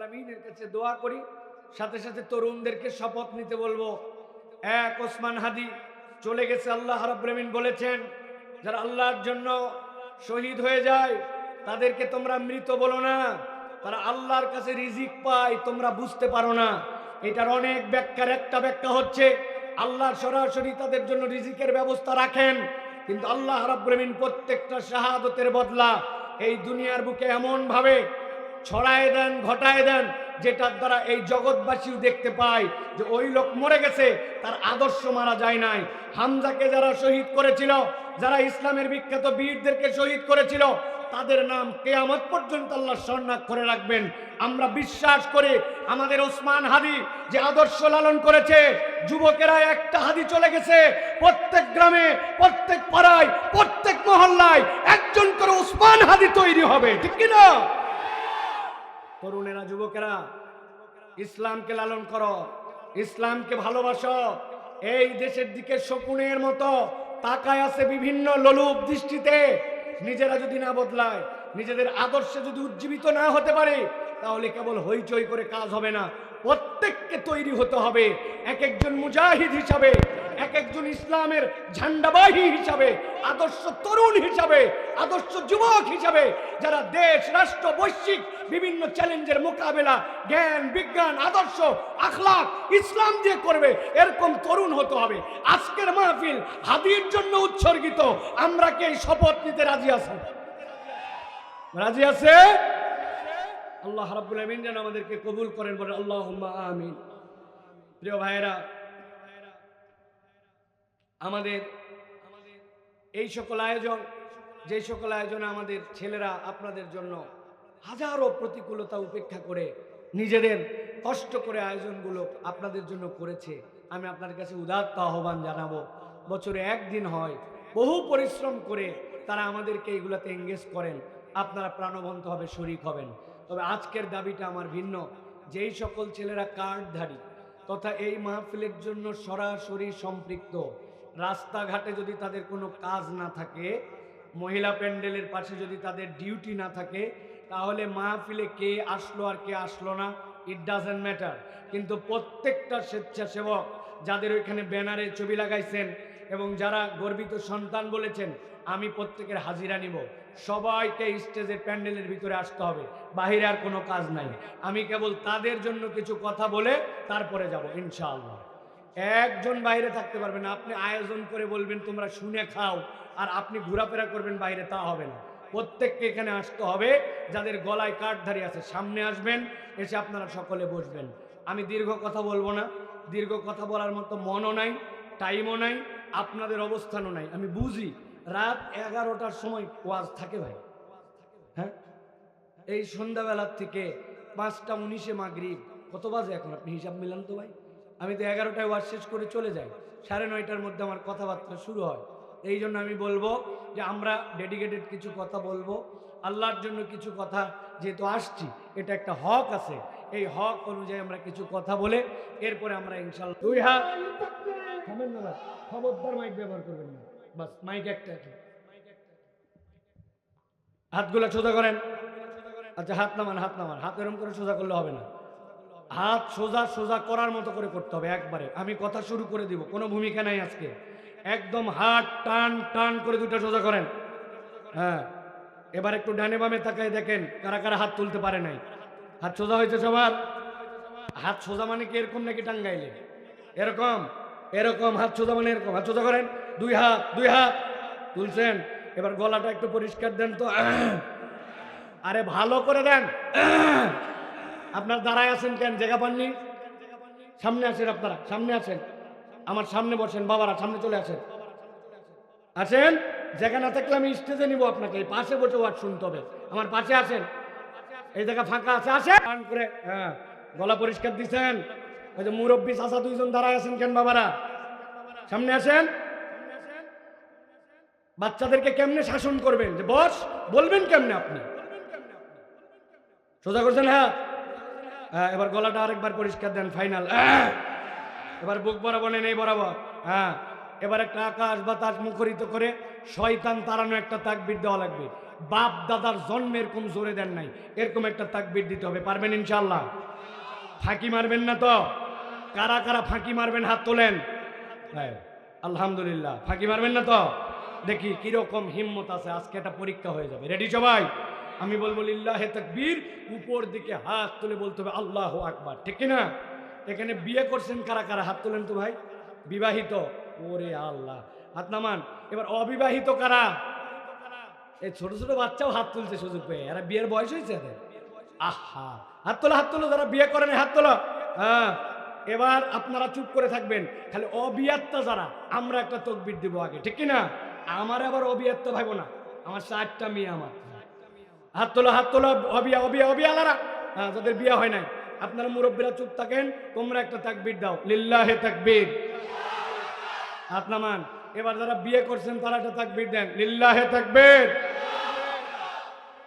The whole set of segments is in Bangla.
আলামিনের কাছে দোয়া করি, সাথে সাথে তরুণদেরকে শপথ নিতে বলবো। এক ওসমান হাদি চলে গেছে। আল্লাহ রাব্বুল আলামিন বলেছেন, যারা আল্লাহর জন্য শহীদ হয়ে যায় তাদেরকে তোমরা মৃত বলো না, তারা আল্লাহর কাছে রিজিক পায়, তোমরা বুঝতে পারো না। এটার অনেক ব্যাখ্যার একটা ব্যাখ্যা হচ্ছে আল্লাহ সরাসরি তাদের জন্য রিজিকের ব্যবস্থা রাখেন, কিন্তু আল্লাহ রাব্বুল আলামিন প্রত্যেকটা শাহাদতের বদলা এই দুনিয়ার বুকে এমন ভাবে ছড়ায় দেন, ঘটায় দেন, যেটার দ্বারা এই জগৎবাসীও দেখতে পায় যে ওই লোক মরে গেছে, তার আদর্শ মারা যায় নাই। হামজাকে যারা শহীদ করেছিল, যারা ইসলামের বিখ্যাত বীরদেরকে শহীদ করেছিল, তাদের নাম কিয়ামত পর্যন্ত আল্লাহ স্বর্ণাক্ষরে রাখবেন। আমরা বিশ্বাস করি আমাদের ওসমান হাদি যে আদর্শ লালন করেছে, যুবকেরা একটা হাদি চলে গেছে, প্রত্যেক গ্রামে, প্রত্যেক পাড়ায়, প্রত্যেক মহল্লায় একজন করে ওসমান হাদি তৈরি হবে, ঠিক কি না? তরুণেরা, যুবকেরা, ইসলামকে লালন করো, ইসলামকে ভালোবাসো। এই দেশের দিকে শকুনের মতো তাকায় আছে বিভিন্ন লোলুপ দৃষ্টিতে। নিজেরা যদি না বদলায়, নিজেদের আদর্শে যদি উজ্জীবিত না হতে পারে, তাহলে কেবল হইচই করে কাজ হবে না। প্রত্যেককে তৈরি হতে হবে এক একজন মুজাহিদ হিসাবে, এক একজন ইসলামের ঝান্ডাবাহী হিসাবে, আদর্শ তরুণ হিসাবে, আদর্শ যুবক হিসাবে, যারা দেশ, রাষ্ট্র, বৈশ্বিক বিভিন্ন চ্যালেঞ্জের মোকাবেলা জ্ঞান, বিজ্ঞান, আদর্শ, আখলাক, ইসলাম দিয়ে করবে, এরকম তরুণ হতে হবে। আজকের মাহফিল হাদির জন্য উৎসর্গিত। আমরা কি এই শপথ নিতে রাজি আছি? রাজি আছে? আল্লাহ রাব্বুল আমিন যেন আমাদেরকে কবুল করেন, বলেন আল্লাহুম্মা আমিন। প্রিয় ভাইয়েরা, আমাদের এই সকল আয়োজন, যে সকল আয়োজনে আমাদের ছেলেরা আপনাদের জন্য হাজারো প্রতিকূলতা উপেক্ষা করে নিজেদের কষ্ট করে আয়োজনগুলো আপনাদের জন্য করেছে, আমি আপনার কাছে উদাত্ত আহ্বান জানাবো। বছরে একদিন হয়, বহু পরিশ্রম করে তারা আমাদেরকে এইগুলোতে এঙ্গেজ করেন, আপনারা প্রাণবন্তভাবে শরীক হবেন। তবে আজকের দাবিটা আমার ভিন্ন। যেই সকল ছেলেরা কার্ডধারী তথা এই মাহফিলের জন্য সরাসরি সম্পৃক্ত, রাস্তাঘাটে যদি তাদের কোনো কাজ না থাকে, মহিলা প্যান্ডেলের পাশে যদি তাদের ডিউটি না থাকে, তাহলে মাহফিলে কে আসলো আর কে আসলো না, ইট ডাজেন্ট ম্যাটার। কিন্তু প্রত্যেকটা স্বেচ্ছাসেবক যাদের ওইখানে ব্যানারে ছবি লাগাইছেন এবং যারা গর্বিত সন্তান বলেছেন, আমি প্রত্যেকের হাজিরা নিব। সবাইকে স্টেজের প্যান্ডেলের ভিতরে আসতে হবে, বাহিরে আর কোনো কাজ নাই। আমি কেবল তাদের জন্য কিছু কথা বলে তারপরে যাব ইনশাআল্লাহ। একজন বাইরে থাকতে পারবে না। আপনি আয়োজন করে বলবেন তোমরা শুনে খাও, আর আপনি ঘোরাফেরা করবেন বাইরে, তা হবে না। প্রত্যেককে এখানে আসতে হবে। যাদের গলায় কার্ডধারী আছে সামনে আসবেন, এসে আপনারা সকলে বসবেন। আমি দীর্ঘ কথা বলবো না, দীর্ঘ কথা বলার মতো মনও নাই, টাইমও নাই, আপনাদের অবস্থানও নাই। আমি বুঝি রাত 11টার সময় ওয়াজ থাকে ভাই, হ্যাঁ, এই সন্ধ্যাবেলার থেকে 5টা 19-এ মাগরিব, কত বাজে এখন আপনি হিসাব মিলান তো ভাই। আমি তো 11টায় ওয়াজ শেষ করে চলে যাই, 9:30টার মধ্যে আমার কথাবার্তা শুরু হয়। এই জন্য আমি বলবো যে আমরা ডেডিকেটেড কিছু কথা বলবো, আল্লাহর জন্য কিছু কথা, যেহেতু আসছি এটা একটা হক আছে, এই হক অনুযায়ী আমরা কিছু কথা বলে এরপরে আমরা ইনশাআল্লাহ। দুই হাত থামেন না, খবরদার মাইক ব্যবহার করবেন না, বাস মাইক একটা। হাতগুলো সোজা করেন। আচ্ছা, হাত নামান, হাত নামান। হাত এরকম করে সোজা করলে হবে না, হাত সোজা সোজা করার মতো করে করতে হবে একবারে। আমি কথা শুরু করে দিব, কোনো ভূমিকা নাই আজকে। একদম হাত টান টান করে দুটা সোজা করেন। হ্যাঁ, এবার একটু ডানে বামে তাকায় দেখেন কারা কারা হাত তুলতে পারে নাই। হাত সোজা হয়েছে সবার? হাত সোজা মানে কি এরকম নাকি টাঙ্গাইলে? এরকম এরকম হাত সোজা মানে এরকম। হাত সোজা করেন। দুই হাত তুলছেন। এবার গলাটা একটু পরিষ্কার দেন তো। আরে ভালো করে দেন। আপনার দাঁড়ায় আছেন কেন? জায়গা পাননি? সামনে আসেন, আপনারা সামনে আসেন, আমার সামনে বসেন। বাবারা সামনে চলে আসেন, আসেন। জায়গা না থাকলে আমি স্টেজে নিব আপনাকে, এই পাশে বসে ওয়াজ শুনতে হবে। আমার পাশে আসেন, এই জায়গা ফাঁকা আছে, আসেন করে। হ্যাঁ, গলা পরিষ্কার দিচ্ছেন। ওই যে মুরব্বী চাচা দুইজন দাঁড়ায় আছেন কেন? বাবারা সামনে আসেন। বাচ্চাদেরকে কেমনে শাসন করবেন, যে বস বলবেন কেমনে আপনি? সোজা করছেন? হ্যাঁ, এবার গলাটা আরেকবার পরিষ্কার দেন, ফাইনাল। এবার বুক বরাবর নেই বরাবর। হ্যাঁ, এবার একটা আকাশ বাতাস মুখরিত করে শয়তান তাড়ানো একটা তাকবীর দেওয়া লাগবে। বাপ দাদার জন্মে এরকম জোরে দেন নাই, এরকম একটা তাকবীর দিতে হবে। পারবেন ইনশাআল্লাহ? ফাঁকি মারবেন না তো? কারা কারা ফাঁকি মারবেন হাত তোলেন। হ্যাঁ, আলহামদুলিল্লাহ। ফাঁকি মারবেন না তো? দেখি কিরকম হিম্মত আছে। আজকে একটা পরীক্ষা হয়ে যাবে। রেডি সবাই? আমি বলবো লিল্লাহে তাকবীর, উপর দিকে হাত তুলে বলতে হবে আল্লাহু আকবার, ঠিক কিনা? এখানে বিয়ে করছেন কারা কারা হাত তোলেন তো ভাই। বিবাহিত, ওরে আল্লাহ, হাত নামান। এবার অবিবাহিত কারা? এই ছোট ছোট বাচ্চাও হাত তুলছে সুযোগ পেয়ে, এরা বিয়ের বয়স হয়েছে এদের। আহা, হাত তোলো, হাত তোলো, যারা বিয়ে করেন হাত তোলো। হ্যাঁ, এবার আপনারা চুপ করে থাকবেন, খালি অবিয়াত্তা যারা, আমরা একটা তাকবীর দিব আগে, ঠিক কিনা? আমার আবার অবিয়াত্তা ভাইবো না, আমার 4টা মেয়ে। আমার হাত তোলো, হাত তোলো, অবিয়া অবিয়া অবিয়ালারা, হ্যাঁ, যাদের বিয়ে হয় নাই। আপনারা মুরব্বীরা চুপ থাকেন, তোমরা একটা তাকবীর দাও, লিল্লাহে তাকবীর। হাত নামান। এবার যারা বিয়ে করছেন তারা একটা তাকবীর দেন, লিল্লাহে তাকবীর।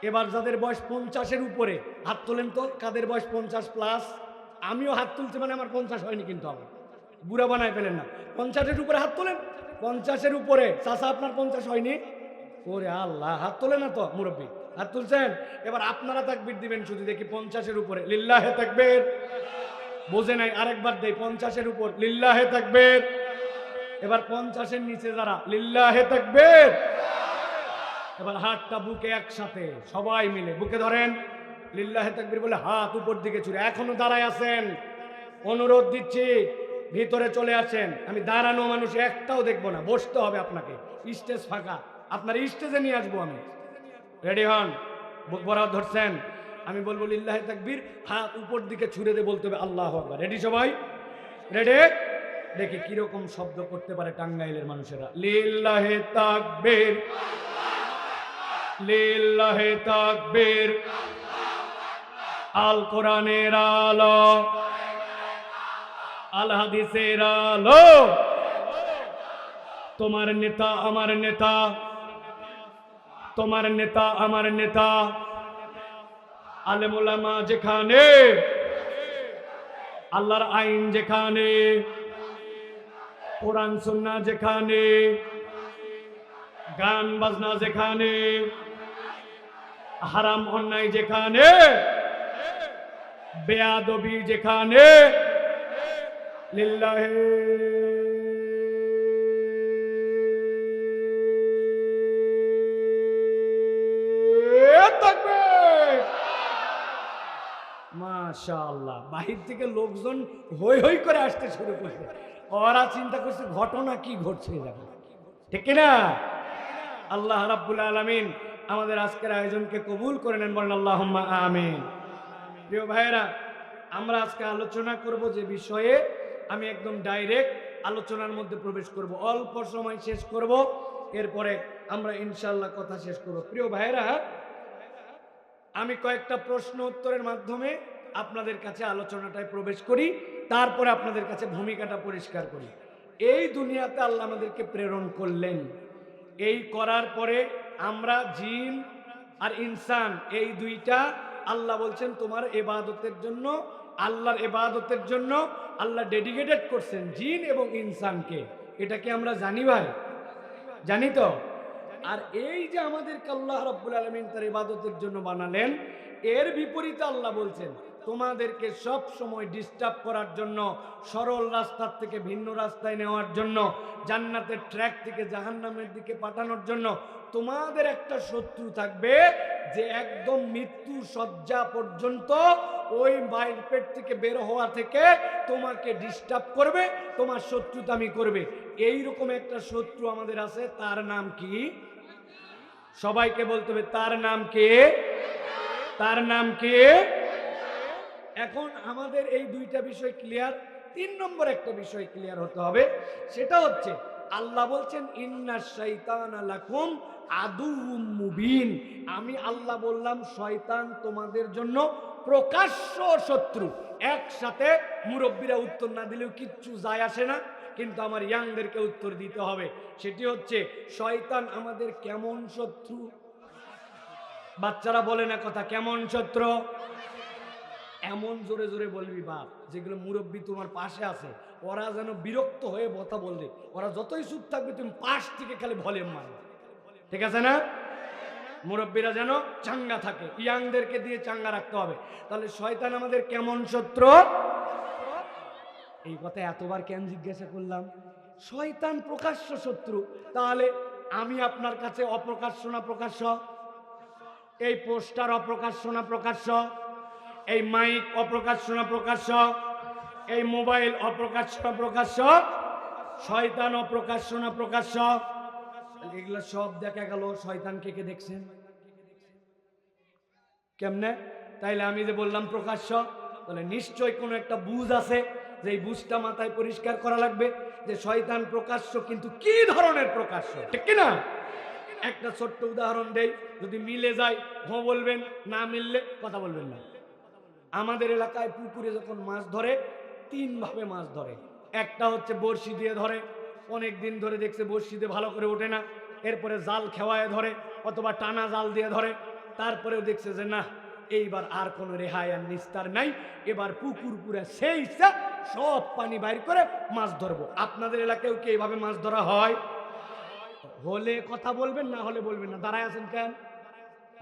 এবার যাদের বয়স 50-এর উপরে হাত তোলেন তো, কাদের বয়স 50+? আমিও হাত তুলছি, মানে আমার 50 হয়নি, কিন্তু আমার বুড়া বানায় ফেলেন না। 50-এর উপরে হাত তোলেন, 50-এর উপরে। চাচা আপনার 50 হয়নি? ওরে আল্লাহ, হাত তোলে না তো মুরব্বী, হাত তুলছেন। এবার আপনারা তাকবীর দিবেন শুধু, দেখি 50-এর উপরে, লিল্লাহে তাকবীর। বোঝে নাই, আরেকবার দেই, 50-এর উপর, লিল্লাহে তাকবীর। এবার 50-এর নিচে যারা, লিল্লাহে তাকবীর। এবার হাতটা বুকে একসাথে সবাই মিলে বুকে ধরেন, লিল্লাহে তাকবীর বলে হাত উপর দিকে ছুড়ে। এখনো দাঁড়ায় আছেন? অনুরোধ দিচ্ছি ভিতরে চলে আসেন। আমি দাঁড়ানো মানুষ একটাও দেখবো না, বসতে হবে আপনাকে। স্টেজ ফাঁকা, আপনার স্টেজে নিয়ে আসবো আমি। রেডি হন? বুক বরাবর ধরছেন। আমি বলবো লিল্লাহে তাকবীর, হাত উপর দিকে ছুড়ে দিয়ে বলতে হবে আল্লাহু আকবার। রেডি সবাই? রেডি? দেখি কিরকম শব্দ করতে পারে টাঙ্গাইলের মানুষেরা। লিল্লাহে তাকবীর, লিল্লাহে তাকবীর। আল কোরআনের আলো, আল হাদিসের আলো। তোমার নেতা আমার নেতা, তোমার নেতা আমার নেতা। আলেম ওলামা যেখানে, আল্লাহর আইন যেখানে, কোরআন সুন্নাহ যেখানে, গান বাজনা যেখানে, হারাম অন্যায় যেখানে, বেয়াদবি যেখানে, লিল্লাহে তাকবীর। মাশাআল্লাহ, বাহির থেকে লোকজন হই হই করে আসতে শুরু করছে। ওরা চিন্তা করছে ঘটনা কি ঘটছে, দেখো, ঠিক কিনা? আল্লাহ রাব্বুল আলামিন আমাদের আজকের আয়োজনকে কবুল করে নেন, বলেন আল্লাহুম্মা আমিন। প্রিয় ভাইয়েরা, আমরা আজকে আলোচনা করব যে বিষয়ে, আমি একদম ডাইরেক্ট আলোচনার মধ্যে প্রবেশ করব, অল্প সময় শেষ করব, এরপরে আমরা ইনশাআল্লাহ কথা শেষ করব। প্রিয় ভাইয়েরা, আমি কয়েকটা প্রশ্ন উত্তরের মাধ্যমে আপনাদের কাছে আলোচনাটায় প্রবেশ করি, তারপরে আপনাদের কাছে ভূমিকাটা পরিষ্কার করি। এই দুনিয়াতে আল্লাহ আমাদেরকে প্রেরণ করলেন, এই করার পরে আমরা জিন আর ইনসান, এই দুইটা আল্লাহ বলছেন তোমার ইবাদতের জন্য, আল্লাহর ইবাদতের জন্য আল্লাহ ডেডিকেটেড করছেন জিন এবং ইনসানকে। এটা কি আমরা জানি ভাই? জানি তো? আর এই যে আমাদেরকে আল্লাহ রাব্বুল আলামিন তার ইবাদতের জন্য বানালেন, এর বিপরীতে আল্লাহ বলছেন তোমাদেরকে সব সময় ডিস্টার্ব করার জন্য, সরল রাস্তার থেকে ভিন্ন রাস্তায় নেওয়ার জন্য, জান্নাতের ট্র্যাক থেকে জাহান্নামের দিকে পাঠানোর জন্য তোমাদের একটা শত্রু থাকবে, যে একদম মৃত্যু শয্যা পর্যন্ত ওই মায়ের পেট থেকে বের হওয়া থেকে তোমাকে ডিস্টার্ব করবে, তোমার শত্রুতামি করবে। এইরকম একটা শত্রু আমাদের আছে, তার নাম কি? সবাইকে বলতে হবে, তার নাম কি? তার নাম কি? এখন আমাদের এই দুইটা বিষয় ক্লিয়ার। 3 নম্বর একটা বিষয় ক্লিয়ার হতে হবে, সেটা হচ্ছে আল্লাহ বলছেন ইন্নাশ শাইতানা লাকুম আদুউম মুবিন। আমি আল্লাহ বললাম শয়তান তোমাদের জন্য প্রকাশ্য শত্রু। একসাথে মুরব্বীরা উত্তর না দিলেও কিচ্ছু যায় আসে না, কিন্তু আমার ইয়াংদেরকে উত্তর দিতে হবে। সেটি হচ্ছে শয়তান আমাদের কেমন শত্রু? বাচ্চারা বলে না কথা, কেমন শত্রু? এমন জোরে জোরে বলবি বাপ, যেগুলো মুরব্বী তোমার পাশে আছে ওরা যেন বিরক্ত হয়ে কথা বলবে। ওরা যতই চুপ থাকবে তুমি পাশ থেকে খালি ভলিউম মারো, ঠিক আছে না? মুরব্বীরা যেন চাঙ্গা থাকে, ইয়াংদেরকে দিয়ে চাঙ্গা রাখতে হবে। তাহলে শয়তান আমাদের কেমন শত্রু? এই কথা এতবার কেন জিজ্ঞাসা করলাম? শয়তান প্রকাশ্য শত্রু। তাহলে আমি আপনার কাছে অপ্রকাশ্য না প্রকাশ্য? এই পোস্টার অপ্রকাশ্য না প্রকাশ্য? এই মাইক অপ্রকাশ্য না প্রকাশ্য? এই মোবাইল অপ্রকাশ্য না প্রকাশ্য? শয়তান অপ্রকাশ্য না প্রকাশ্য? এগুলো সব দেখা গেল। শয়তানকে কে দেখছেন? কেমনে? তাইলে আমি যে বললাম প্রকাশ্য, তাহলে নিশ্চয় কোনো একটা বুঝ আছে, যে এই বুঝটা মাথায় পরিষ্কার করা লাগবে যে শয়তান প্রকাশ্য, কিন্তু কি ধরনের প্রকাশ্য, ঠিক কিনা? একটা ছোট্ট উদাহরণ দেই, যদি মিলে যায় হো বলবেন, না মিললে কথা বলবেন না। আমাদের এলাকায় পুকুরে যখন মাছ ধরে, তিন ভাবে মাছ ধরে। একটা হচ্ছে বড়শি দিয়ে ধরে, অনেক দিন ধরে দেখছে বড়শি দিয়ে ভালো করে ওঠে না, এরপরে জাল খেওয়ায় ধরে অথবা টানা জাল দিয়ে ধরে, তারপরেও দেখছে যে না, এইবার আর কোনো রেহাই আর নিস্তার নাই, এবার পুকুর পুরে সেই সব পানি বাইর করে মাছ ধরবো। আপনাদের এলাকায় কি এইভাবে মাছ ধরা হয়? হলে কথা বলবেন, না হলে বলবেন না। দাঁড়ায় আছেন কেন?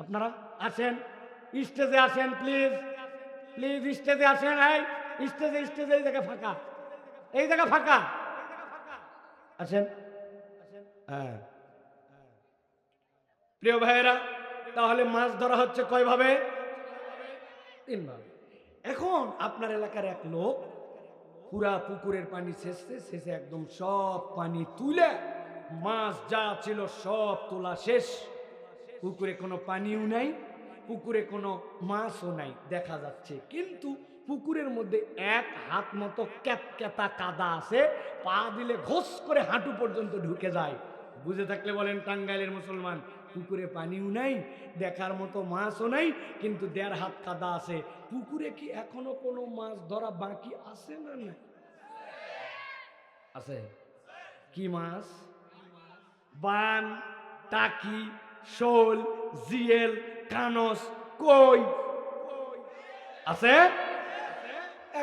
আপনারা আসেন, স্টেজে আসেন প্লিজ, প্লিজ স্টেজে আসেন। এই স্টেজে, স্টেজে এই জায়গা ফাঁকা, এই জায়গা ফাঁকা, আসেন। হ্যাঁ প্রিয় ভাইয়েরা, তাহলে মাছ ধরা হচ্ছে কয় ভাবে? তিন ভাবে। এখন আপনার এলাকার এক লোক পুরা পুকুরের পানি শেষে শেষে একদম সব পানি তুলে, মাছ যা ছিল সব তোলা শেষ, পুকুরে কোনো পানিও নাই, পুকুরে কোনো মাছও নাই দেখা যাচ্ছে, কিন্তু পুকুরের মধ্যে এক হাত মতো ক্যাতক্যাতা কাদা আছে, পা দিলে ঘোষ করে হাঁটু পর্যন্ত ঢুকে যায়। বুঝে থাকলে বলেন টাঙ্গাইলের মুসলমান, পুকুরে পানিও নাই, দেখার মতো মাছও নাই, কিন্তু 1.5 হাত কাদা আছে। পুকুরে কি এখনো কোনো মাছ ধরা বাকি আছে না? না আছে। কি মাছ? বান, টাকি, শোল, জিয়েল, কানস, কই আছে।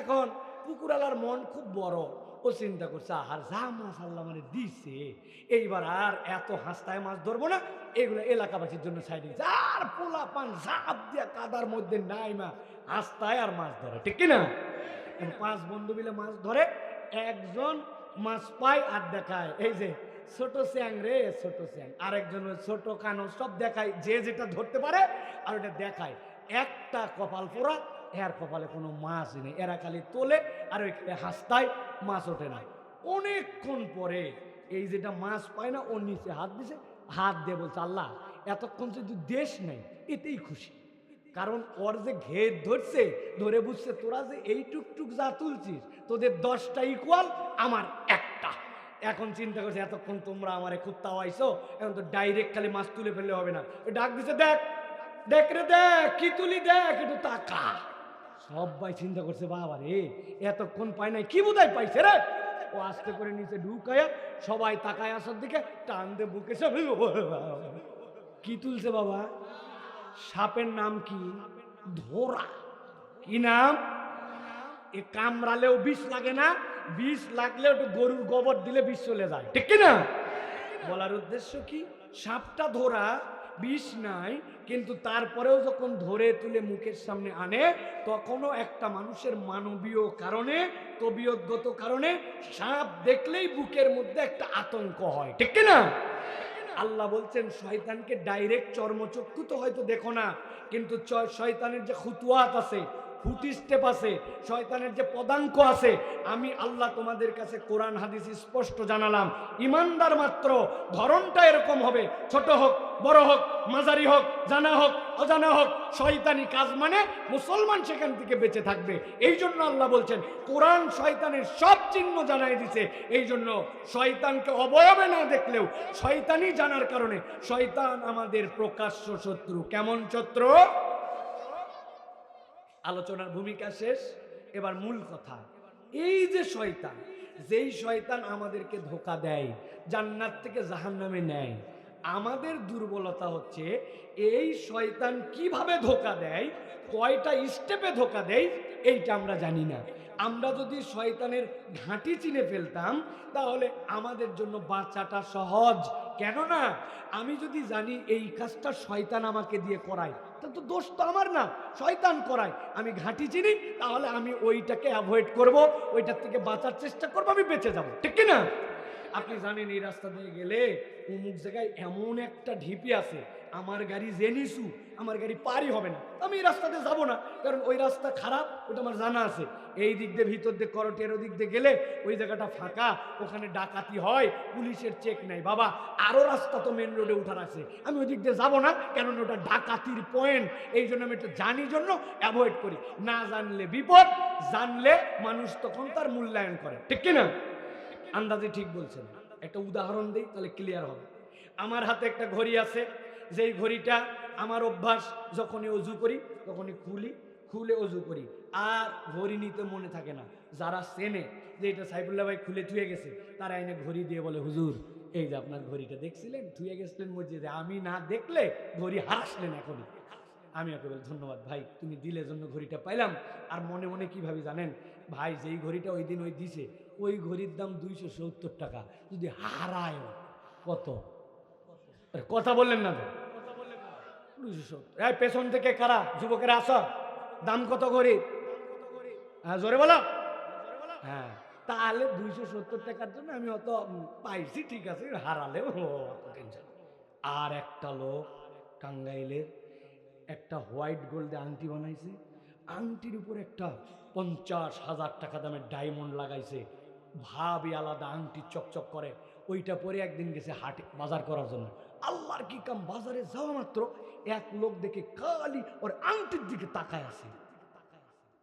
এখন পুকুরালার মন খুব বড়, ও চিন্তা করছে আর যা মাছ আল্লাহ মানে দিছে, এইবার আর এত হাস্তায় মাছ ধরবো না, এগুলো এলাকাবাসীর জন্য সাইডে। আর পোলা পান ঝাঁপ দিয়া কাদার মধ্যে নাই মা হাস্তায় আর মাছ ধরে, ঠিক কিনা? 5 বন্ধু মিলে মাছ ধরে, একজন মাছ পায় আর দেখায়, এই যে ছোট স্যাং রে ছোট স্যাং, আরেকজন ছোট কানো, সব দেখায়, যে যেটা ধরতে পারে আর ওটা দেখায়। একটা কপাল পোড়া, এর কপালে কোনো মাছ নেই, এরা খালি তোলে আর ওইখানে হাসতায়, মাছ ওঠে না। অনেকক্ষণ পরে এই যেটা মাছ পায় না, ওর নিচে হাত দিছে, হাত দিয়ে বলছে আল্লাহ এতক্ষণ যদি দেশ নেই এতেই খুশি, কারণ ওর যে ঘের ধরছে, ধরে বুঝছে তোরা যে এই টুকটুক যা তুলছিস, তোদের 10টা ইকুয়াল, আমার একটা। এখন চিন্তা করছে এতক্ষণ তোমরা আমারে খুব তাওয়াইছো, এখন তো ডাইরেক্ট খালি মাছ তুলে ফেললে হবে না। ডাক দিছে, দেখ দেখ রে দেখ কি তুলি, দেখ একটু তাকা। সবাই চিন্তা করছে বাবা রে এতক্ষণ পায় নাই, কি বোধহয় পাইছে রে। ও আস্তে করে নিচে ঢুকায়া সবাই তাকায় আসার দিকে, টান দিয়ে বুকে সব কি তুলছে বাবা? সাপের নাম কি? ধোরা। কি নাম? এ কামড়ালেও বিষ লাগে না, বিষ লাগলেও একটু গরুর গোবর দিলে বিষ চলে যায়, ঠিক কিনা? বলার উদ্দেশ্য কি, সাপটা ধরা, বিষ নাই, কিন্তু তারপরেও যখন ধরে তুলে মুখের সামনে আনে, তখনও একটা মানুষের মানবীয় কারণে, তবিয়তগত কারণে সাপ দেখলেই বুকের মধ্যে একটা আতঙ্ক হয়, ঠিক কিনা? আল্লাহ বলছেন শয়তানকে ডাইরেক্ট চর্মচক্ষু তো হয়তো দেখো না, কিন্তু শয়তানের যে খুতুয়াত আছে, ফুট স্টেপ আছে, শয়তানের যে পদাঙ্ক আছে, আমি আল্লাহ তোমাদের কাছে কোরআন হাদিস স্পষ্ট জানালাম। ইমানদার মাত্র ধরনটা এরকম হবে, ছোট হোক বড় হোক, মাঝারি হোক, জানা হোক অজানা হোক, শয়তানি কাজ মানে মুসলমান সেখান থেকে বেঁচে থাকবে। এই জন্য আল্লাহ বলছেন কোরআন শয়তানের সব চিহ্ন জানাই দিছে। এই জন্য শয়তানকে অবয়বে না দেখলেও শয়তানি জানার কারণে, শয়তান আমাদের প্রকাশ্য শত্রু। কেমন শত্রু? আলোচনার ভূমিকা শেষ, এবার মূল কথা। এই যে শয়তান, যেই শয়তান আমাদেরকে ধোঁকা দেয়, জান্নাত থেকে জাহান্নামে নেয়, আমাদের দুর্বলতা হচ্ছে এই শয়তান কিভাবে ধোঁকা দেয়, কয়টা স্টেপে ধোঁকা দেয়, এইটা আমরা জানি না। আমরা যদি শয়তানের ঘাঁটি চিনে ফেলতাম, তাহলে আমাদের জন্য বাঁচাটা সহজ। কেননা আমি যদি জানি এই কাজটা শয়তান আমাকে দিয়ে করায়, তাহলে তো দোষ তো আমার না, শয়তান করায়। আমি ঘাঁটি চিনি, তাহলে আমি ওইটাকে অ্যাভয়েড করব, ওইটার থেকে বাঁচার চেষ্টা করবো, আমি বেঁচে যাব, ঠিক কি না? আপনি জানেন এই রাস্তা দিয়ে গেলে অমুক জায়গায় এমন একটা ঢিপি আছে, আমার গাড়ি জেনিসু, আমার গাড়ি পারই হবে না, আমি এই রাস্তাতে যাব না, কারণ ওই রাস্তা খারাপ, ওটা আমার জানা আছে। এই দিক দিয়ে ভিতর দিয়ে করটের ওদিক দিয়ে গেলে ওই জায়গাটা ফাঁকা, ওখানে ডাকাতি হয়, পুলিশের চেক নাই। বাবা আরো রাস্তা তো মেন রোডে উঠার আছে, আমি ওই দিক দিয়ে যাবো না, কারণ ওটা ডাকাতির পয়েন্ট। এই জন্য আমি এটা জানি জন্য অ্যাভয়েড করি। না জানলে বিপদ, জানলে মানুষ তখন তার মূল্যায়ন করে, ঠিক কিনা? আন্দাজে ঠিক বলছেন। একটা উদাহরণ দেই, তাহলে ক্লিয়ার হবে। আমার হাতে একটা ঘড়ি আছে, যেই ঘড়িটা আমার অভ্যাস, যখনই অজু করি তখনই খুলে অজু করি, আর ঘড়ি নিতে মনে থাকে না। যারা চেনে যে এটা সাইফুল্লাহ ভাই খুলে থুয়ে গেছে, তারা এনে ঘড়ি দিয়ে বলে, হুজুর এই যে আপনার ঘড়িটা দেখছিলেন, থুয়ে গেছিলেন মসজিদে, আমি না দেখলে ঘড়ি হারাসলেন এখনই। আমি ওকে বলি, ধন্যবাদ ভাই, তুমি দিলে জন্য ঘড়িটা পাইলাম। আর মনে মনে কি ভাবি জানেন ভাই, যেই ঘড়িটা ওই দিন ওই দিছে, ওই ঘড়ির দাম 270 টাকা, যদি হারায় কত? কথা বললেন না? 270। এই পেছন থেকে কারা যুবকেরা আসো, দাম কত ঘড়ি? হ্যাঁ জোরে বলো। হ্যাঁ, তাহলে 270 টাকার জন্য আমি অত পাইছি, ঠিক আছে, হারালেও টেনশন। আর একটা লোক টাঙ্গাইলের একটা হোয়াইট গোল্ডে আংটি বানাইছে, আংটির উপর একটা 50,000 টাকা দামের ডায়মন্ড লাগাইছে, ভাবই আলাদা, আংটি চকচক করে। ওইটা পরে একদিন গেছে হাটে বাজার করার জন্য। আল্লাহর কি কাম, বাজারে যাওয়া মাত্র এক লোক দেখে খালি ওর আংটির দিকে তাকায় আছে।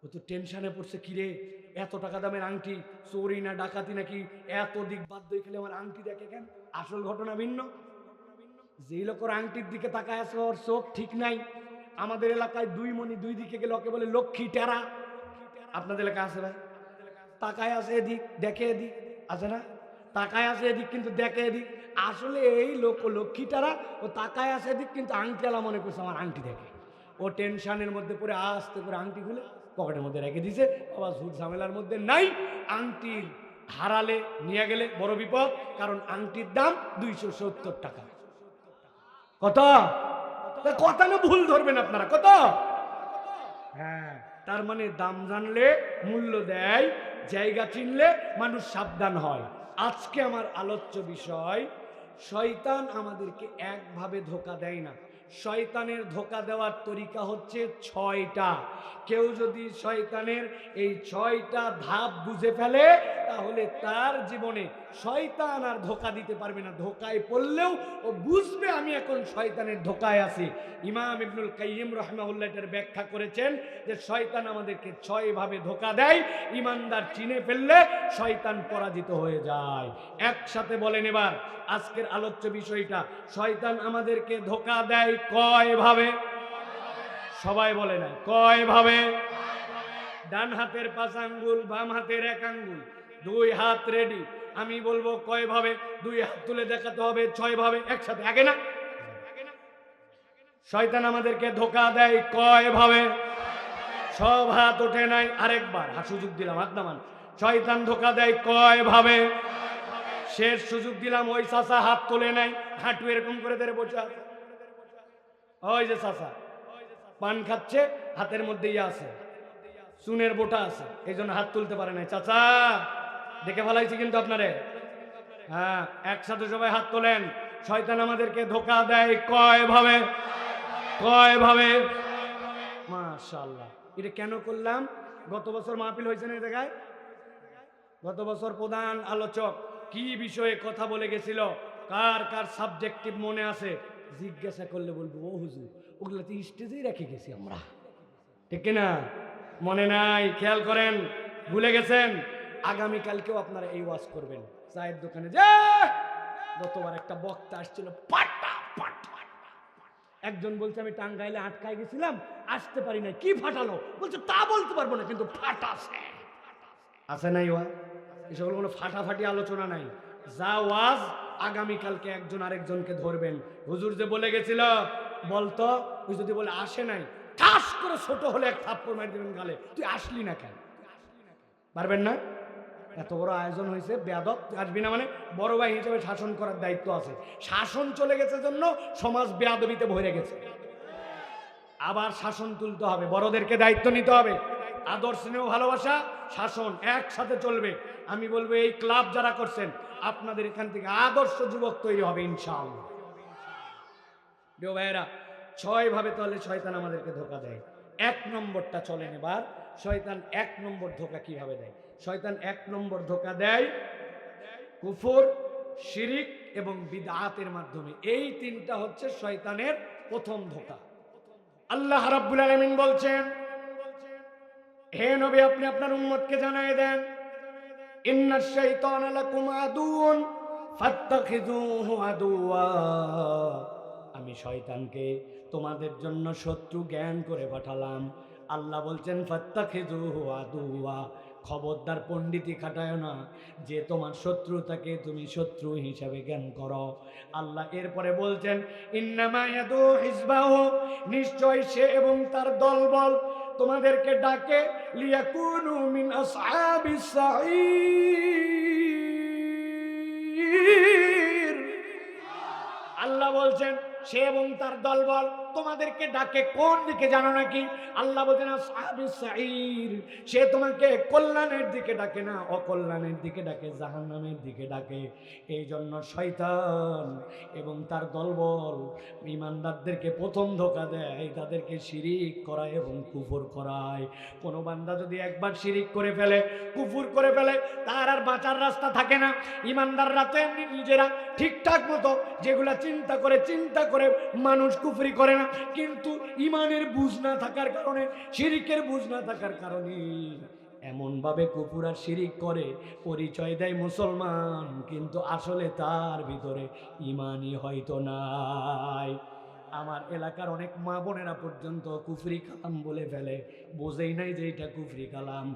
ও তো টেনশনে পড়ছে, কিরে এত টাকা দামের আংটি, চোরি না ডাকাতি নাকি, এত দিক বাদ দিয়ে খেলে আমার আংটি দেখে কেন? আসল ঘটনা ভিন্ন। যেই লোক ওর আংটির দিকে তাকায় আছে, ওর চোখ ঠিক নাই। আমাদের এলাকায় 2 মণি 2 দিকে গেলে ওকে বলে লক্ষ্মী টেরা। আপনাদের এলাকায় আছে ভাই? তাকায় আছে এদিক, দেখে এদিক, আছে না? তাকায় আছে এদিক কিন্তু দেখে এদিক। আসলে এই লোক লক্ষ্মী টেরা, ও তাকায় আছে এদিক কিন্তু আংটিওয়ালা মনে করছে আমার আংটি দেখে। ও টেনশনের মধ্যে পড়ে আস্তে করে আংটি খুলে পকেটের মধ্যে রেখে দিছে। আবার ঝুট ঝামেলার মধ্যে নাই। আংটির হারালে নিয়ে গেলে বড় বিপদ, কারণ আংটির দাম 270 টাকা। কত? কথা না ভুল ধরবেন আপনারা, কত? হ্যাঁ, তার মানে দাম জানলে মূল্য দেয়, জায়গা চিনলে মানুষ সাবধান হয়। আজকে আমার আলোচ্য বিষয়, শয়তান আমাদেরকে একভাবে ধোঁকা দেয় না, শয়তানের ধোঁকা দেওয়ার তরিকা হচ্ছে 6টা। কেউ যদি শয়তানের এই 6টা ধাপ বুঝে ফেলে, তাহলে তার জীবনে শয়তান আর ধোঁকা দিতে পারবে না। ধোঁকায় পড়লেও ও বুঝবে আমি এখন শয়তানের ধোঁকায় আছি। ইমাম ইবনুল কাইয়িম রাহিমাহুল্লাহ এর ব্যাখ্যা করেছেন যে শয়তান আমাদেরকে 6 ভাবে ধোঁকা দেয়। ইমানদার চিনে ফেললে শয়তান পরাজিত হয়ে যায়। একসাথে বলেন এবার আজকের আলোচ্য বিষয়টা, শয়তান আমাদেরকে ধোঁকা দেয় কয় ভাবে? সবাই বলে না, কয় ভাবে? ডান হাতের 5 আঙ্গুল, বাম হাতের 1 আঙ্গুল, 2 হাত রেডি। আমি বলবো কয় ভাবে, 2 হাত তুলে দেখাতে হবে 6 ভাবে একসাথে, আগে না? শয়তান আমাদেরকে ধোঁকা দেয় কয় ভাবে? সব হাত ওঠে নাই, আরেকবার হাত সুযোগ দিলাম, হাত নামান। শয়তান ধোঁকা দেয় কয় ভাবে? শেষ সুযোগ দিলাম, ওই চাচা হাত তোলে নাই, হাঁটু এরকম করে ধরে বসে আছে। ওই যে চাচা পান খাচ্ছে, হাতের মধ্যে ইয়ে আছে, চুনের বোটা আছে, এই জন্য হাত তুলতে পারে নাই। চাচা দেখে ফেলাইছি কিন্তু আপনারে। হ্যাঁ, একসাথে সবাই হাত তোলেন। শয়তান আমাদেরকে ধোঁকা দেয় কয় ভাবে? কয় ভাবে? মাশাআল্লাহ। এটা কেন করলাম? গত বছর মাহফিল হয়েছে না এই জায়গায়? গত বছর প্রধান আলোচক কি বিষয়ে কথা বলে গেছিল, কার কার সাবজেক্টিভ মনে আছে? জিজ্ঞাসা করলে বলবো, ও হুজুর ওগুলো তো স্টেজেই রেখে গেছি আমরা, ঠিক না? মনে নাই? খেয়াল করেন, ভুলে গেছেন? আগামীকালকেও আপনারা এই ওয়াজ করবেন চায়ের দোকানে। যে গতবার একটা বক্তা আসছিল, পাটা পাটা, একজন বলছে আমি টাঙ্গাইলে আটকায় গেছিলাম, আসতে পারি না। কি ফাটালো? বলছে তা বলতে পারবো না, কিন্তু ফাটাছে। আছে নাই ওয়াজ? এসব কোনো ফাটাফাটি আলোচনা নাই। যা ওয়াজ আগামীকালকে একজন আরেকজনকে ধরবেন। হুজুর যে বলে গেছিল বলতো, ওই যদি বলে আসে নাই, ঠাস করে ছোট হলে 1 থাপ্পড় মারি দেবেন গালে, তুই আসলি না কেন? পারবেন না? এত বড় আয়োজন হয়েছে, বেয়াদব আসবি না মানে বড় ভাই হিসেবে শাসন করার দায়িত্ব আছে। শাসন চলে গেছে জন্য সমাজ বেয়াদবিতে ভরে গেছে, আবার শাসন তুলতে হবে, বড়দেরকে দায়িত্ব নিতে হবে। আদর স্নেহ ভালোবাসা শাসন একসাথে চলবে। আমি বলবো এই ক্লাব যারা করছেন আপনাদের এখান থেকে আদর্শ যুবক তৈরি হবে ইনশাআল্লাহ। প্রিয় ভাইয়েরা, 6 ভাবে তাহলে শয়তান আমাদেরকে ধোঁকা দেয়। 1 নম্বরটা চলেন এবার, শয়তান 1 নম্বর ধোঁকা কিভাবে দেয়। শয়তান 1 নম্বর ধোঁকা দেয় কুফর, শিরিক এবং বিদআতের মাধ্যমে। এই 3টা হচ্ছে শয়তানের প্রথম ধোঁকা। আল্লাহ রাব্বুল আলামিন বলছেন, হে নবী আপনি আপনার উম্মতকে জানিয়ে দেন, ইন্নাশ শাইতানা লাকুম আদুউন ফাত্তাখিযুহু আদুওয়া, আমি শয়তানকে তোমাদের জন্য শত্রু জ্ঞান করে পাঠালাম। আল্লাহ বলছেন ফাত্তাখিযুহু আদুওয়া, খবরদার পণ্ডিতি খাটায় না যে তোমার শত্রু তাকে তুমি শত্রু হিসাবে জ্ঞান করো। আল্লাহ এরপরে বলছেন ইন্নামা ইয়াদু হিজবাহু, নিশ্চয় সে এবং তার দলবল তোমাদেরকে ডাকে লিয়াকুনু মিন আসহাবিস সাঈর। আল্লাহ বলছেন সে এবং তার দলবল তোমাদেরকে ডাকে কোন দিকে জানো নাকি? আল্লাহ বলছেন আসহাবিস সাঈর, সে তোমাকে কল্যাণের দিকে ডাকে না, অকল্যাণের দিকে ডাকে, জাহান্নামের দিকে ডাকে। এই জন্য শয়তান এবং তার দলবল ঈমানদারদেরকে প্রথম ধোঁকা দেয়, তাদেরকে শিরিক করায় এবং কুফর করায়। কোনো বান্দা যদি একবার শিরিক করে ফেলে, কুফর করে ফেলে, তার আর বাঁচার রাস্তা থাকে না। ঈমানদাররা তো এমনি নিজেরা ঠিকঠাক মতো যেগুলা চিন্তা করে মানুষ কুফরি করে না, কিন্তু ঈমানের বুঝ না থাকার কারণে, শিরিকের বুঝ না থাকার কারণে এমন ভাবে কুফর আর শিরিক করে, পরিচয় দেয় মুসলমান, কিন্তু আসলে তার ভিতরে ঈমানই হয়তো নাই। আমার এলাকার অনেক মা বোনেরা পর্যন্ত কুফরি কালাম বলে ফেলে, বোঝেই নাই যে এটা কুফরি কালাম।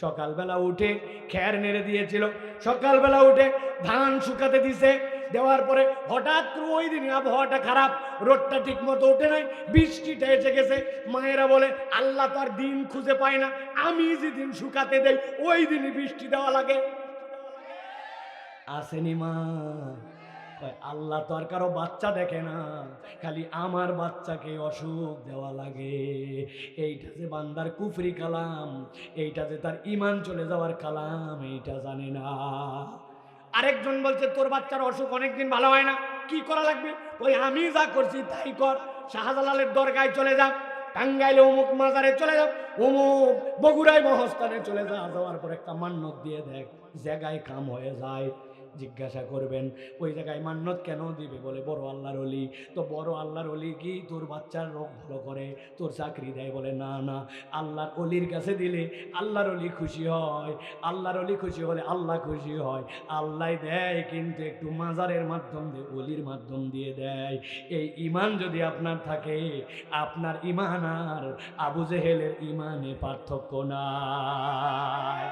সকালবেলা উঠে খ্যার নেড়ে দিয়েছিল, সকালবেলা উঠে ধান শুকাতে দিছে, দেওয়ার পরে হঠাৎ ওই দিন আবহাওয়াটা খারাপ, রোদটা ঠিক মতো ওঠে নাই, বৃষ্টিটা এসে গেছে। মায়েরা বলে আল্লাহ তার দিন খুঁজে পায় না, আমি যেদিন শুকাতে দেই ওই দিনই বৃষ্টি দেওয়া লাগে। আসেনি মা? আল্লাহ তো আর কারো বাচ্চা দেখে না, খালি আমার বাচ্চাকে অসুখ দেওয়া লাগে। এইটা যে বান্দার কুফরি কালাম, এইটা যে তার ঈমান চলে যাওয়ার কালাম, এইটা জানে না। আরেকজন বলছে তোর বাচ্চার অসুখ অনেকদিন ভালো হয় না, কি করা লাগবে? ওই আমি যা করছি তাই কর। শাহজালালের দরগায় চলে যা, টাঙ্গাইলে অমুক মাজারে চলে যাও, অমুক বগুড়ায় মহস্থানে চলে যা, যাওয়ার পর একটা মান্যত দিয়ে দেখ, জায়গায় কাম হয়ে যায়। জিজ্ঞাসা করবেন ওই জায়গায় মান্যত কেন দিবে? বলে বড় আল্লাহর ওলি। তো বড় আল্লাহর ওলি কি তোর বাচ্চার রোগ ভালো করে, তোর চাকরি দেয়? বলে না না, আল্লাহর ওলির কাছে দিলে আল্লাহর ওলি খুশি হয়, আল্লাহর ওলি খুশি হলে আল্লাহ খুশি হয়। আল্লাহ দেয় কিন্তু একটু মাজারের মাধ্যম দিয়ে, ওলির মাধ্যম দিয়ে দেয়। এই ঈমান যদি আপনার থাকে, আপনার ঈমান আর আবু জেহেলের ঈমানে পার্থক্য নাই।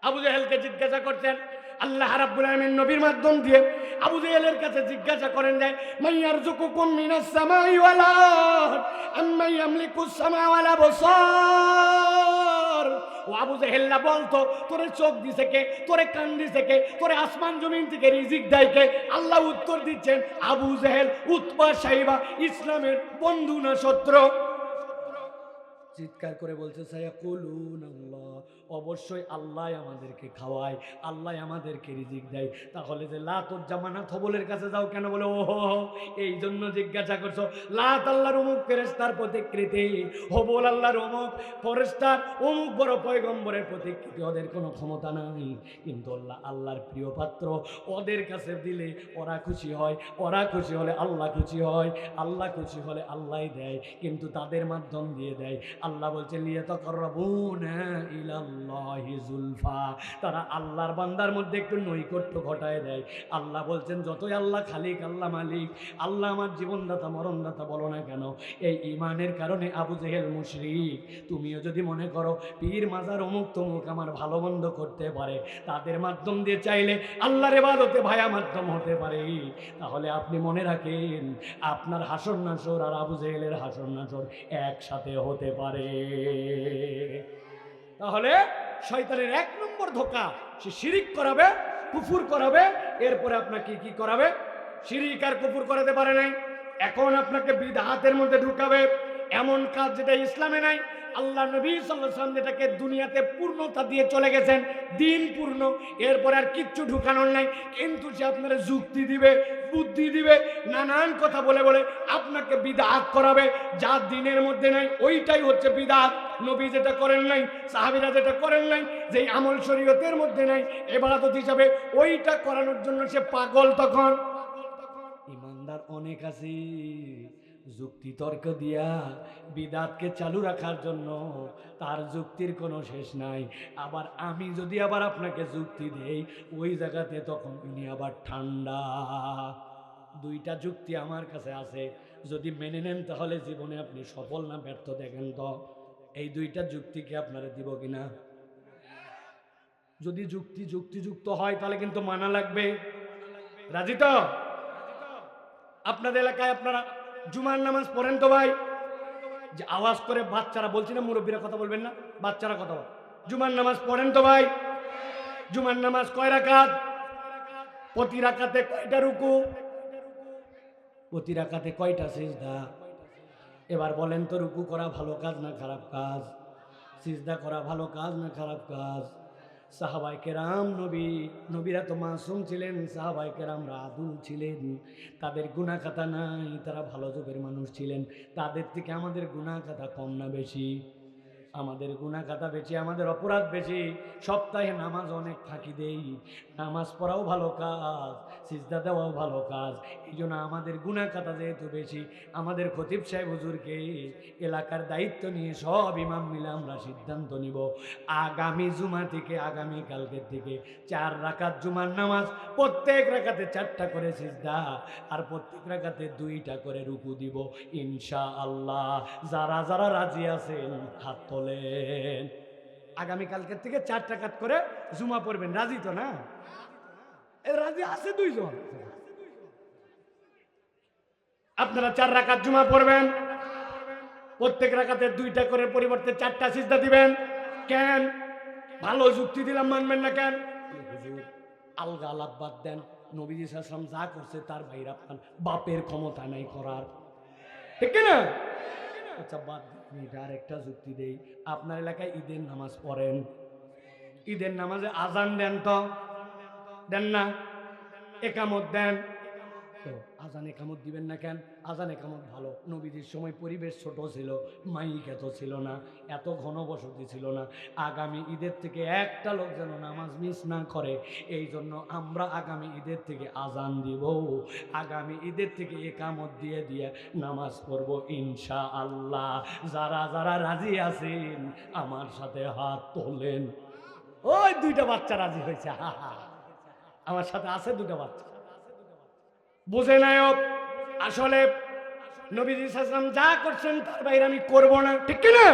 আবু জেহেলকে জিজ্ঞাসা করতেন আল্লাহ রাব্বুল আলামিন নবীর মাধ্যম দিয়ে, আবু জেহেলের কাছে জিজ্ঞাসা করেন যায় মাইয়ারযুকুকুম মিনাস সামাই ওয়াল আরদ আম্মা ইয়ামলিকুস সামা ওয়াল আবসার। ও আবু জেহেল্লা বলতো তোরে চোখ দিছে কে, তোরে কান দিছে কে, তোরে আসমান জমিন থেকে রিজিক দেয় কে? আল্লাহ উত্তর দিচ্ছেন আবু জেহেল, উতবা, সাইবা ইসলামের বন্ধু না শত্রু? চিৎকার করে বলছে সায়াকুলুন আল্লাহ, অবশ্যই আল্লাহ আমাদেরকে খাওয়ায়, আল্লাহ আমাদেরকে রিজিক দেয়। তাহলে যে লাত ও জামানাত হবলের কাছে যাও কেন? বলে ও এই জন্য জিজ্ঞাসা করছো। লাত আল্লাহর অমুক ফেরেশতার প্রতিকৃতি, হবল আল্লাহর অমুক ফেরেশতার অমুক বড় পয়গম্বরের প্রতিকৃতি, ওদের কোনো ক্ষমতা নাই, কিন্তু আল্লাহর প্রিয় পাত্র, ওদের কাছে দিলে ওরা খুশি হয়, ওরা খুশি হলে আল্লাহ খুশি হয়, আল্লাহ খুশি হলে আল্লাহই দেয়, কিন্তু তাদের মাধ্যম দিয়ে দেয়। আল্লাহ বলছেন লিয়াতাকাররাবুনা ইলাল্লাহি যুলফা, তারা আল্লাহর বান্দার মধ্যে একটু নৈকট্য ঘটায় দেয়। আল্লাহ বলছেন যতই আল্লাহ খালিক, আল্লাহ মালিক, আল্লাহ আমার জীবনদাতা মরণদাতা বলো না কেন, এই ঈমানের কারণে আবু জেহেল মুশরিক। তুমিও যদি মনে করো পীর মাজার অমুক তমুক আমার ভালো মন্দ করতে পারে, তাদের মাধ্যম দিয়ে চাইলে আল্লাহর ইবাদতে ভায়া মাধ্যম হতে পারে, তাহলে আপনি মনে রাখেন আপনার হাসর নাসর আর আবু জেহেলের হাসর নাসর একসাথে হতে পারে। তাহলে শয়তানের 1 নম্বর ধোঁকা, সে শিরিক করাবে, কুফর করাবে, এরপরে আপনাকে কি করাবে? শিরিক আর কুফর করাতে পারে নাই, এখন আপনাকে বিদআতের মধ্যে ঢুকাবে, এমন কাজ যেটা ইসলামে নাই। আল্লাহ নবী সাল্লাল্লাহু আলাইহি ওয়াসাল্লাম যেটাকে দুনিয়াতে পূর্ণতা দিয়ে চলে গেছেন, দিন পূর্ণ, এরপর আর কিচ্ছু ঢুকানোর নাই, কিন্তু সে আপনার যুক্তি দিবে, বুদ্ধি দিবে, নানান কথা বলে বলে আপনাকে বিদআত করাবে, যা দিনের মধ্যে নাই ওইটাই হচ্ছে বিদআত। নবী যেটা করেন নাই, সাহাবীরা যেটা করেন নাই, যেই আমল শরীয়তের মধ্যে নাই, ইবাদত হিসাবে ওইটা করানোর জন্য সে পাগল। তখন ইমানদার অনেক আছে, যুক্তি তর্ক দিয়া বিদআতকে চালু রাখার জন্য তার যুক্তির কোনো শেষ নাই। আবার আমি যদি আবার আপনাকে যুক্তি দেই ওই জায়গাতে, তখন উনি আবার ঠান্ডা। দুইটা যুক্তি আমার কাছে আছে, যদি মেনে নেন তাহলে জীবনে আপনি সফল না ব্যর্থ দেখেন তো। এই দুইটা যুক্তিকে আপনারা দিব কিনা? যদি যুক্তিযুক্ত হয় তাহলে কিন্তু মানা লাগবে। রাজি তো? আপনাদের এলাকায় আপনারা জুমার নামাজ পড়েন তো ভাই? যে আওয়াজ করে বাচ্চারা, বলছি না মুরব্বীরা কথা বলবেন না, বাচ্চারা কথা বল। জুমার নামাজ পড়েন তো ভাই? জুমার নামাজ কয় রাকাত? প্রতি রাকাতে কয়টা রুকু? প্রতি রাকাতে কয়টা সিজদা? এবার বলেন তো, রুকু করা ভালো কাজ না খারাপ কাজ? সিজদা করা ভালো কাজ না খারাপ কাজ? সাহাবায়ে কেরাম, নবীরা তো মাসুম ছিলেন, সাহাবায়ে কেরামরা আদুল ছিলেন, তাদের গুনাহ খাতা নাই, তারা ভালো যুগের মানুষ ছিলেন। তাদের থেকে আমাদের গুনাহ খাতা কম না বেশি? আমাদের গুনাহ খাতা বেশি, আমাদের অপরাধ বেশি। সপ্তাহে নামাজ অনেক ফাঁকি দেই, নামাজ পড়াও ভালো কাজ, সিজদা দেওয়াও ভালো কাজ। এই জন্য আমাদের গুনাহ খাতা যেহেতু বেশি, আমাদের খতিব সাহেব হুজুরকে এলাকার দায়িত্ব নিয়ে সব ইমাম মিলে আমরা সিদ্ধান্ত নিব, আগামী জুমা থেকে, আগামী কালকের থেকে 4 রাকাত জুমার নামাজ, প্রত্যেক রাকাতে 4টা করে সিজদা, আর প্রত্যেক রাকাতে 2টা করে রুকু দিব ইনশাআল্লাহ। যারা যারা রাজি আছেন হাত তোলেন। আগামী কালকের থেকে 4 রাকাত করে জুমা পড়বেন, রাজি তো না? রাজি আছে 2 জন। আপনারা 4 রাকাত জুমা পড়বেন, প্রত্যেক রাকাতে 2টা করে পরিবর্তে 4টা সিজদা দিবেন। কেন? ভালো যুক্তি দিলাম, মানবেন না কেন? আলগা আলাপ বাদ দেন, নবীজি সাল্লাল্লাহু আলাইহি ওয়াসাল্লাম যা করছে তার বাইরে আপনার বাপের ক্ষমতা নাই করার, ঠিক না? আচ্ছা বাদ দিন, আর একটা যুক্তি দেই। আপনার এলাকায় ঈদের নামাজ পড়েন, ঈদের নামাজে আজান দেন তো? দেন না? একামত দেন তো? আজান একামত দিবেন না কেন? আজান একামত ভালো। নবীজির সময় পরিবেশ ছোট ছিল, মাইক এত ছিল না, এত ঘনবসতি ছিল না। আগামী ঈদের থেকে একটা লোক যেন নামাজ মিস না করে, এই জন্য আমরা আগামী ঈদের থেকে আজান দিব, আগামী ঈদের থেকে একামত দিয়ে দিয়ে নামাজ পড়ব ইনশাআল্লাহ। যারা যারা রাজি আছেন আমার সাথে হাত তোলেন। ওই 2টা বাচ্চা রাজি হয়েছে, আমার সাথে আছে 2টা বাচ্চা। বুঝে নাই আসলে নবী সাল্লাল্লাহু আলাইহি ওয়াসাল্লাম যা করছেন তার বাইরে আমি করব না, ঠিক কি না?